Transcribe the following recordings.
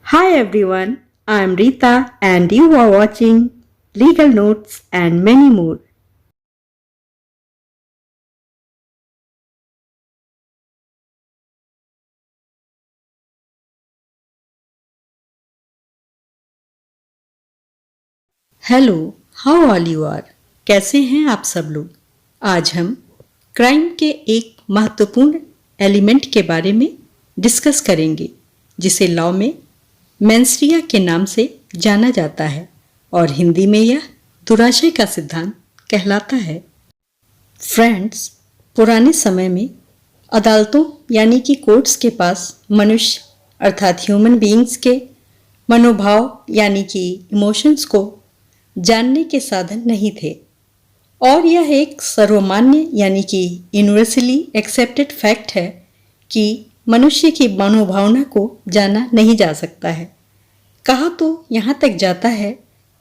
Hi everyone, I am Rita and you are watching Legal Notes and many more. Hello, how all you are? कैसे हैं आप सब लोग? आज हम क्राइम के एक महत्वपूर्ण एलिमेंट के बारे में डिस्कस करेंगे जिसे लॉ में मेंस्ट्रिया के नाम से जाना जाता है और हिंदी में यह दुराशय का सिद्धांत कहलाता है। फ्रेंड्स, पुराने समय में अदालतों यानी कि कोर्ट्स के पास मनुष्य अर्थात ह्यूमन बीइंग्स के मनोभाव यानी कि इमोशंस को जानने के साधन नहीं थे और यह एक सर्वमान्य यानी कि यूनिवर्सली एक्सेप्टेड फैक्ट है कि मनुष्य की मनोभावना को जाना नहीं जा सकता है। कहा तो यहाँ तक जाता है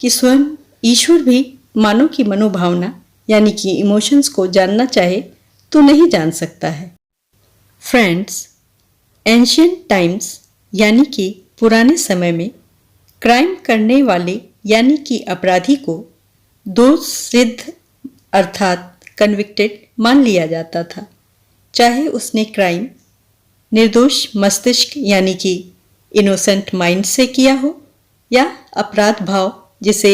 कि स्वयं ईश्वर भी मानव की मनोभावना यानी कि इमोशंस को जानना चाहे तो नहीं जान सकता है। फ्रेंड्स, एंशियंट टाइम्स यानी कि पुराने समय में क्राइम करने वाले यानी कि अपराधी को दोष सिद्ध अर्थात कन्विक्टेड मान लिया जाता था, चाहे उसने क्राइम निर्दोष मस्तिष्क यानी कि इनोसेंट माइंड से किया हो या अपराध भाव जिसे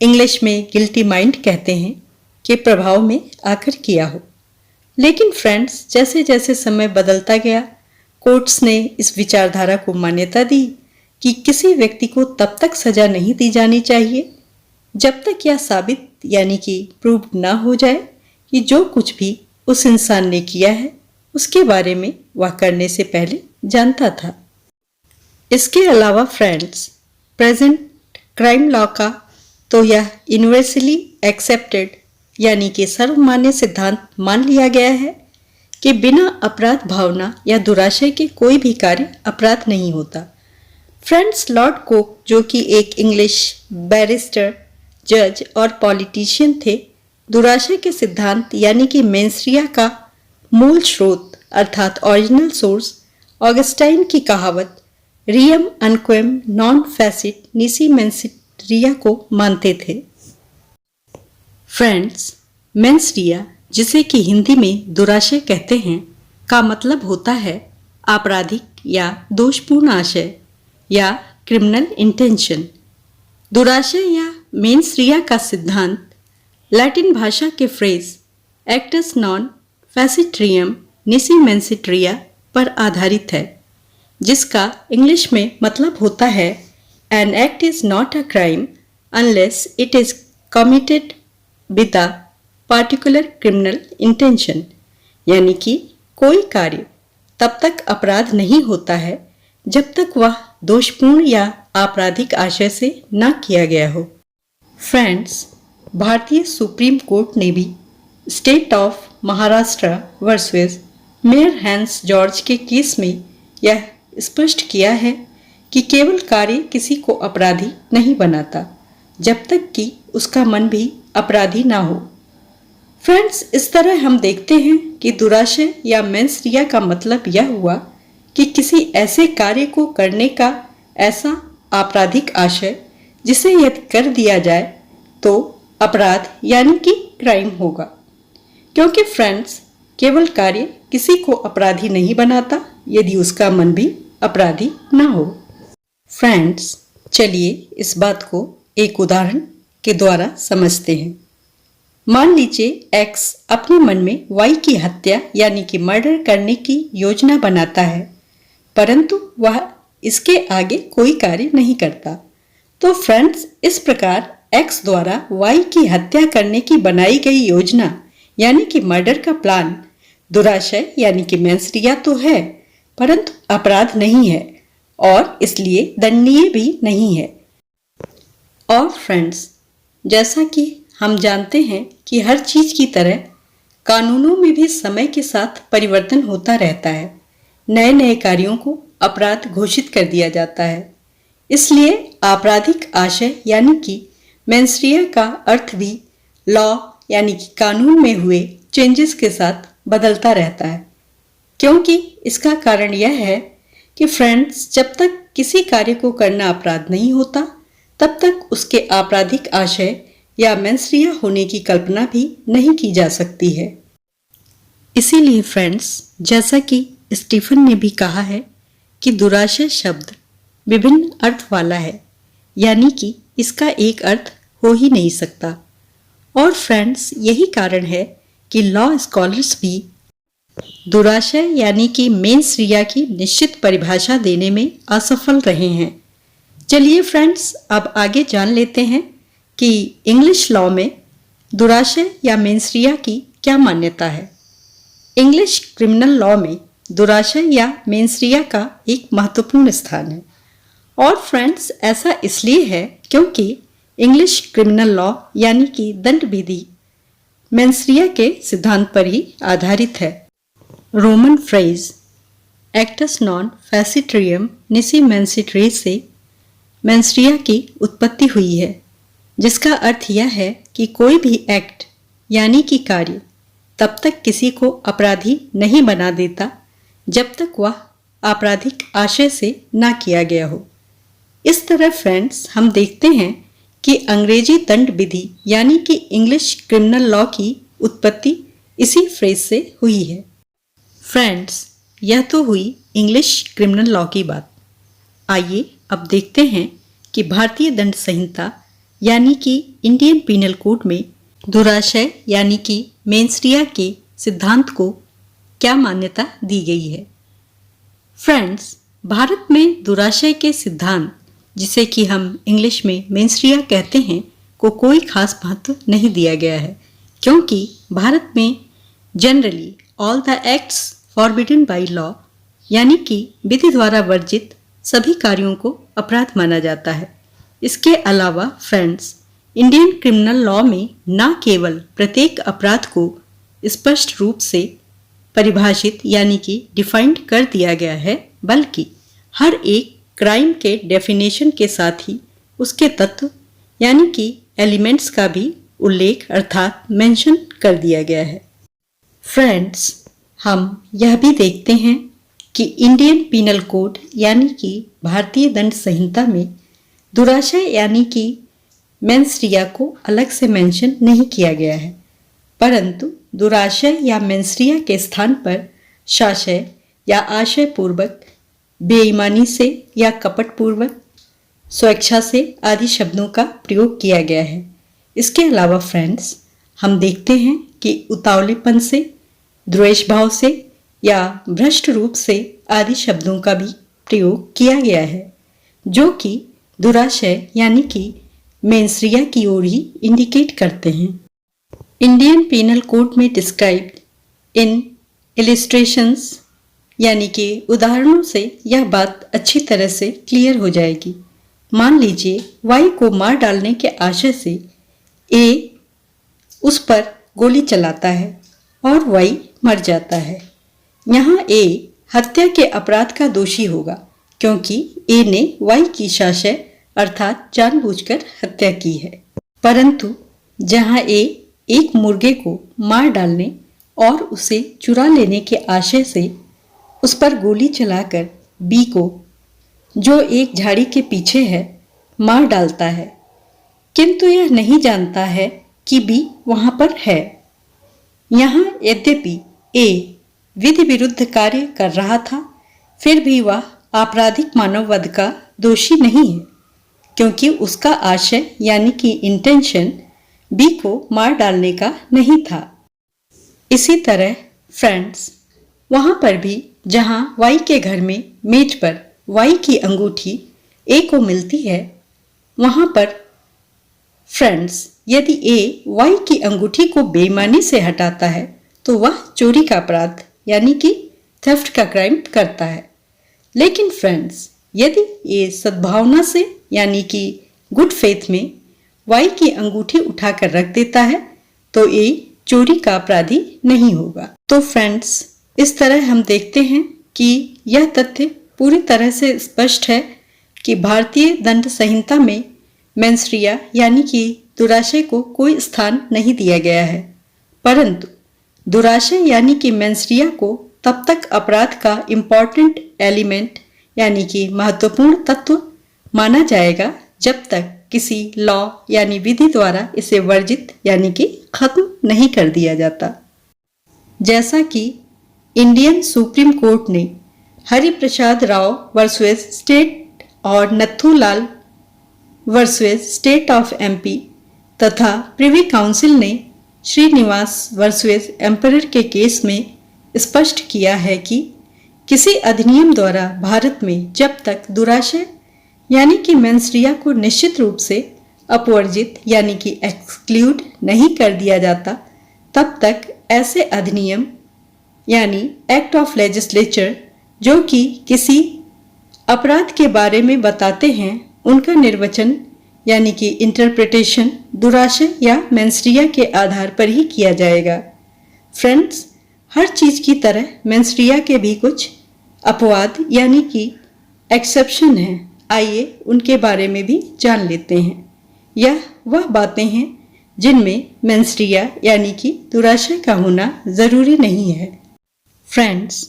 इंग्लिश में गिल्टी माइंड कहते हैं के प्रभाव में आकर किया हो। लेकिन फ्रेंड्स, जैसे जैसे समय बदलता गया, कोर्ट्स ने इस विचारधारा को मान्यता दी कि किसी व्यक्ति को तब तक सजा नहीं दी जानी चाहिए जब तक यह साबित यानी कि प्रूव्ड ना हो जाए कि जो कुछ भी उस इंसान ने किया है उसके बारे में वह करने से पहले जानता था। इसके अलावा फ्रेंड्स, प्रेजेंट क्राइम लॉ का तो यह यूनिवर्सली एक्सेप्टेड यानी कि सर्वमान्य सिद्धांत मान लिया गया है कि बिना अपराध भावना या दुराशय के कोई भी कार्य अपराध नहीं होता। फ्रेंड्स, लॉर्ड कोक जो कि एक इंग्लिश बैरिस्टर, जज और पॉलिटिशियन थे, दुराशय के सिद्धांत यानी कि मेंस्ट्रिया का मूल स्रोत अर्थात ओरिजिनल सोर्स ऑगस्टाइन की कहावत रियम अनक्वेम नॉन फैसिट निसी मेंस्ट्रिया को मानते थे। फ्रेंड्स, मेंस्ट्रिया जिसे कि हिंदी में दुराशय कहते हैं का मतलब होता है आपराधिक या दोषपूर्ण आशय या क्रिमिनल इंटेंशन। दुराशय या मेंस्ट्रिया का सिद्धांत लैटिन भाषा के फ्रेज एक्टस नॉन फैसिट्रियम निसी मेंसिट्रिया पर आधारित है, जिसका इंग्लिश में मतलब होता है an act is not a crime unless it is committed with a particular criminal intention, यानी कि कोई कार्य तब तक अपराध नहीं होता है जब तक वह दोषपूर्ण या आपराधिक आशय से न किया गया हो। फ्रेंड्स, भारतीय सुप्रीम कोर्ट ने भी state of Maharashtra versus Mayer Hans George के केस में यह स्पष्ट किया है कि केवल कार्य किसी को अपराधी नहीं बनाता जब तक कि उसका मन भी अपराधी ना हो। फ्रेंड्स, इस तरह हम देखते हैं कि दुराशय या मेंस्ट्रिया का मतलब यह हुआ कि किसी ऐसे कार्य को करने का ऐसा आपराधिक आशय जिसे यदि कर दिया जाए तो अपराध यानी कि क्राइम होगा, क्योंकि फ्रेंड्स, केवल कार्य किसी को अपराधी नहीं बनाता यदि उसका मन भी अपराधी ना हो। फ्रेंड्स, चलिए इस बात को एक उदाहरण के द्वारा समझते हैं। मान लीजिए एक्स अपने मन में वाई की हत्या यानी कि मर्डर करने की योजना बनाता है, परंतु वह इसके आगे कोई कार्य नहीं करता। तो फ्रेंड्स, इस प्रकार एक्स द्वारा वाई की हत्या करने की बनाई गई योजना यानी कि मर्डर का प्लान दुराशय यानी कि मेंस्ट्रिया तो है, परंतु अपराध नहीं है और इसलिए दंडनीय भी नहीं है। और फ्रेंड्स, जैसा कि हम जानते हैं कि हर चीज की तरह कानूनों में भी समय के साथ परिवर्तन होता रहता है। नए नए कार्यों को अपराध घोषित कर दिया जाता है, इसलिए आपराधिक आशय यानी कि मेंस्ट्रिया का अर्थ भी लॉ यानी कि कानून में हुए चेंजेस के साथ बदलता रहता है, क्योंकि इसका कारण यह है कि फ्रेंड्स, जब तक किसी कार्य को करना अपराध नहीं होता, तब तक उसके आपराधिक आशय या मेंस्ट्रिया होने की कल्पना भी नहीं की जा सकती है। इसीलिए फ्रेंड्स, जैसा कि स्टीफन ने भी कहा है कि दुराशय शब्द विभिन्न अर्थ वाला है, यानी कि इसका एक अर्थ हो ही नहीं सकता। और फ्रेंड्स, यही कारण है कि लॉ स्कॉलर्स भी दुराशय यानी कि मेंस्ट्रिया की निश्चित परिभाषा देने में असफल रहे हैं। चलिए फ्रेंड्स, अब आगे जान लेते हैं कि इंग्लिश लॉ में दुराशय या मेंस्ट्रिया की क्या मान्यता है। इंग्लिश क्रिमिनल लॉ में दुराशय या मेंस्ट्रिया का एक महत्वपूर्ण स्थान है। और फ्रेंड्स, ऐसा इसलिए है क्योंकि इंग्लिश क्रिमिनल लॉ यानी कि दंड विधि मेंस्ट्रिया के सिद्धांत पर ही आधारित है। रोमन फ्रेज एक्टस नॉन फैसिट्रियम निसी मेंसिट्रे से मेंस्ट्रिया की उत्पत्ति हुई है, जिसका अर्थ यह है कि कोई भी एक्ट यानी कि कार्य तब तक किसी को अपराधी नहीं बना देता जब तक वह आपराधिक आशय से ना किया गया हो। इस तरह फ्रेंड्स, हम देखते हैं कि अंग्रेजी दंड विधि यानी कि इंग्लिश क्रिमिनल लॉ की उत्पत्ति इसी फ्रेज से हुई है। फ्रेंड्स, यह तो हुई इंग्लिश क्रिमिनल लॉ की बात। आइए अब देखते हैं कि भारतीय दंड संहिता यानी कि इंडियन पीनल कोड में दुराशय यानी कि मेंस्ट्रिया के सिद्धांत को क्या मान्यता दी गई है। फ्रेंड्स, भारत में दुराशय के सिद्धांत, जिसे कि हम इंग्लिश में मेंस्ट्रिया कहते हैं, को कोई खास महत्व नहीं दिया गया है, क्योंकि भारत में generally all the acts forbidden by law यानी कि विधि द्वारा वर्जित सभी कार्यों को अपराध माना जाता है। इसके अलावा फ्रेंड्स, इंडियन क्रिमिनल लॉ में न केवल प्रत्येक अपराध को स्पष्ट रूप से परिभाषित यानी कि डिफाइंड कर दिया गया है, बल्कि हर एक क्राइम के डेफिनेशन के साथ ही उसके तत्व यानी कि एलिमेंट्स का भी उल्लेख अर्थात मेंशन कर दिया गया है। फ्रेंड्स, हम यह भी देखते हैं कि इंडियन पीनल कोड यानी कि भारतीय दंड संहिता में दुराशय यानी कि मेंस्ट्रिया को अलग से मेंशन नहीं किया गया है, परंतु दुराशय या मेंस्ट्रिया के स्थान पर शाशय या आशय पूर्वक, बेईमानी से या कपट पूर्वक, स्वेच्छा से आदि शब्दों का प्रयोग किया गया है। इसके अलावा फ्रेंड्स, हम देखते हैं कि उतावलेपन से, द्वेष भाव से या भ्रष्ट रूप से आदि शब्दों का भी प्रयोग किया गया है, जो कि दुराशय यानी कि मेंस्ट्रिया की ओर ही इंडिकेट करते हैं। इंडियन पीनल कोड में डिस्क्राइब्ड इन इलिस्ट्रेशंस यानी कि उदाहरणों से यह बात अच्छी तरह से क्लियर हो जाएगी। मान लीजिए वाई को मार डालने के आशय से ए उस पर गोली चलाता है और वाई मर जाता है। यहाँ ए हत्या के अपराध का दोषी होगा, क्योंकि ए ने वाई की शाशय अर्थात जानबूझकर हत्या की है। परंतु जहाँ ए एक मुर्गे को मार डालने और उसे चुरा लेने के आशय से उस पर गोली चलाकर बी को, जो एक झाड़ी के पीछे है, मार डालता है, किंतु यह नहीं जानता है कि बी वहां पर है। यहाँ यद्यपि ए विधि विरुद्ध कार्य कर रहा था, फिर भी वह आपराधिक मानववध का दोषी नहीं है, क्योंकि उसका आशय यानी कि इंटेंशन बी को मार डालने का नहीं था। इसी तरह फ्रेंड्स, वहां पर भी जहां वाई के घर में मेज पर वाई की अंगूठी ए को मिलती है, वहां पर फ्रेंड्स, यदि ए वाई की अंगूठी को बेईमानी से हटाता है तो वह चोरी का अपराध यानी कि थेफ्ट का क्राइम करता है। लेकिन फ्रेंड्स, यदि ए सद्भावना से यानी कि गुड फेथ में वाई की अंगूठी उठाकर रख देता है तो ए चोरी का अपराधी नहीं होगा। तो फ्रेंड्स, इस तरह हम देखते हैं कि यह तथ्य पूरी तरह से स्पष्ट है कि भारतीय दंड संहिता में मेंस्ट्रिया यानी कि दुराशय को कोई स्थान नहीं दिया गया है, परंतु दुराशय यानी कि मेंस्ट्रिया को तब तक अपराध का इम्पॉर्टेंट एलिमेंट यानी कि महत्वपूर्ण तत्व माना जाएगा जब तक किसी लॉ यानी विधि द्वारा इसे वर्जित यानी कि खत्म नहीं कर दिया जाता। जैसा कि इंडियन सुप्रीम कोर्ट ने हरिप्रसाद राव वर्सेस स्टेट और Nathulal versus state of MP तथा प्रिवी काउंसिल ने श्रीनिवास वर्सेस एम्परर के केस में स्पष्ट किया है कि किसी अधिनियम द्वारा भारत में जब तक दुराशय यानी कि मेंस्ट्रुआ को निश्चित रूप से अपवर्जित यानी कि एक्सक्लूड नहीं कर दिया जाता, तब तक ऐसे अधिनियम यानी एक्ट ऑफ लेजिस्लेचर जो कि किसी अपराध के बारे में बताते हैं, उनका निर्वचन यानी कि इंटरप्रिटेशन दुराशय या मेंस्ट्रुआ के आधार पर ही किया जाएगा। फ्रेंड्स, हर चीज की तरह मेंस्ट्रुआ के भी कुछ अपवाद यानी कि एक्सेप्शन हैं। आइए उनके बारे में भी जान लेते हैं। यह वह बातें हैं जिनमें मेंस्ट्रुआ यानी कि दुराशय का होना जरूरी नहीं है। फ्रेंड्स,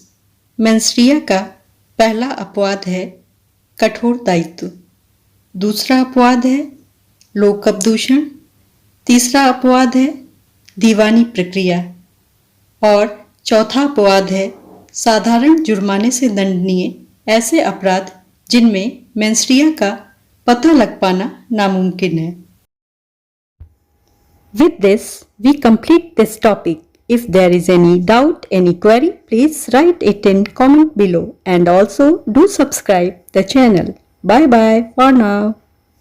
मेंस्ट्रुआ का पहला अपवाद है कठोर दायित्व, दूसरा अपवाद है लोक अपदूषण, तीसरा अपवाद है दीवानी प्रक्रिया और चौथा अपवाद है साधारण जुर्माने से दंडनीय ऐसे अपराध जिनमें मेंस्ट्रुआ का पता लग पाना नामुमकिन है। With this, we complete this topic. If there is any doubt, any query, please write it in comment below and also do subscribe the channel. Bye bye for now.